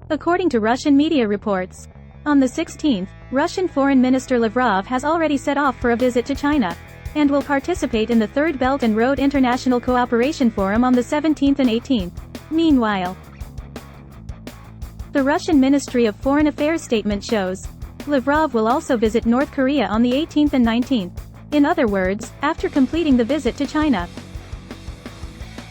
according to Russian media reports. On the 16th, Russian Foreign Minister Lavrov has already set off for a visit to China, and will participate in the Third Belt and Road International Cooperation Forum on the 17th and 18th. Meanwhile, the Russian Ministry of Foreign Affairs statement shows Lavrov will also visit North Korea on the 18th and 19th. In other words, after completing the visit to China,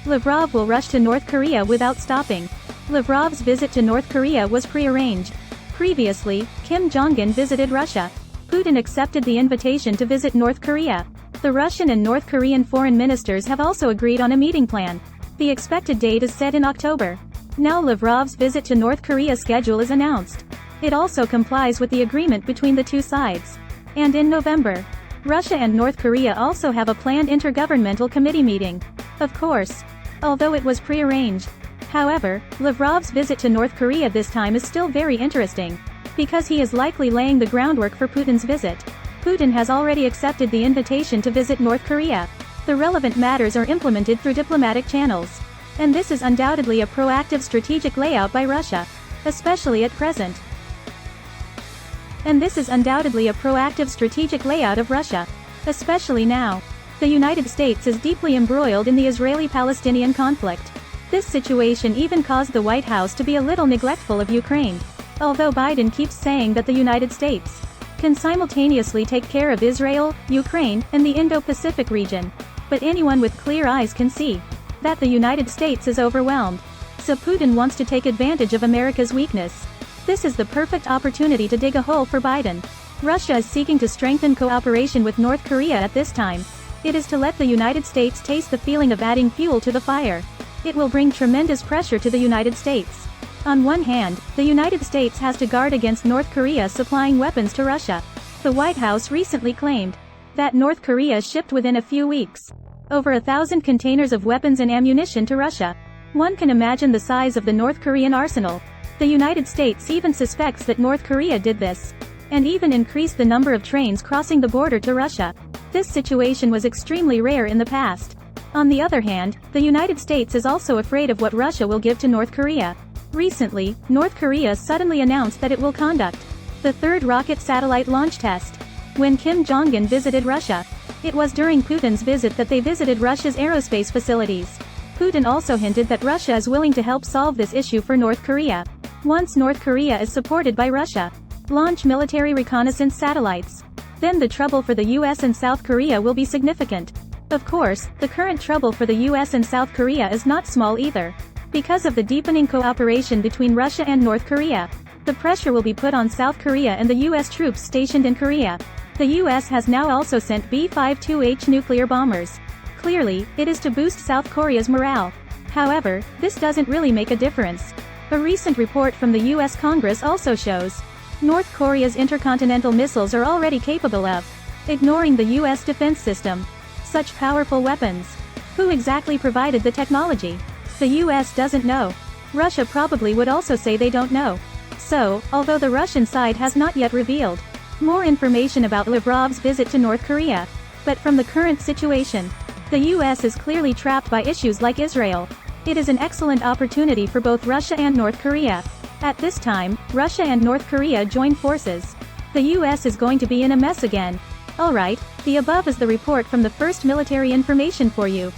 Lavrov will rush to North Korea without stopping. Lavrov's visit to North Korea was prearranged. Previously, Kim Jong-un visited Russia. Putin accepted the invitation to visit North Korea. The Russian and North Korean foreign ministers have also agreed on a meeting plan. The expected date is set in October. Now Lavrov's visit to North Korea's schedule is announced. It also complies with the agreement between the two sides. And in November, Russia and North Korea also have a planned intergovernmental committee meeting. Of course, although it was prearranged. However, Lavrov's visit to North Korea this time is still very interesting, because he is likely laying the groundwork for Putin's visit. Putin has already accepted the invitation to visit North Korea. The relevant matters are implemented through diplomatic channels. And this is undoubtedly a proactive strategic layout by Russia, especially at present. And this is undoubtedly a proactive strategic layout of Russia, especially now. The United States is deeply embroiled in the Israeli-Palestinian conflict. This situation even caused the White House to be a little neglectful of Ukraine. Although Biden keeps saying that the United States can simultaneously take care of Israel, Ukraine, and the Indo-Pacific region. But anyone with clear eyes can see that the United States is overwhelmed. So Putin wants to take advantage of America's weakness. This is the perfect opportunity to dig a hole for Biden. Russia is seeking to strengthen cooperation with North Korea at this time. It is to let the United States taste the feeling of adding fuel to the fire. It will bring tremendous pressure to the United States. On one hand, the United States has to guard against North Korea supplying weapons to Russia. The White House recently claimed that North Korea shipped within a few weeks over 1,000 containers of weapons and ammunition to Russia. One can imagine the size of the North Korean arsenal. The United States even suspects that North Korea did this, and even increased the number of trains crossing the border to Russia. This situation was extremely rare in the past. On the other hand, the United States is also afraid of what Russia will give to North Korea. Recently, North Korea suddenly announced that it will conduct the third rocket satellite launch test. When Kim Jong-un visited Russia, it was during Putin's visit that they visited Russia's aerospace facilities. Putin also hinted that Russia is willing to help solve this issue for North Korea. Once North Korea is supported by Russia, launch military reconnaissance satellites, then the trouble for the US and South Korea will be significant. Of course, the current trouble for the US and South Korea is not small either. Because of the deepening cooperation between Russia and North Korea, the pressure will be put on South Korea and the US troops stationed in Korea. The US has now also sent B-52H nuclear bombers. Clearly, it is to boost South Korea's morale. However, this doesn't really make a difference. A recent report from the US Congress also shows North Korea's intercontinental missiles are already capable of ignoring the US defense system. Such powerful weapons. Who exactly provided the technology? The US doesn't know. Russia probably would also say they don't know. So, although the Russian side has not yet revealed more information about Lavrov's visit to North Korea, but from the current situation, the US is clearly trapped by issues like Israel. It is an excellent opportunity for both Russia and North Korea. At this time, Russia and North Korea join forces. The US is going to be in a mess again. Alright, the above is the report from the first military information for you.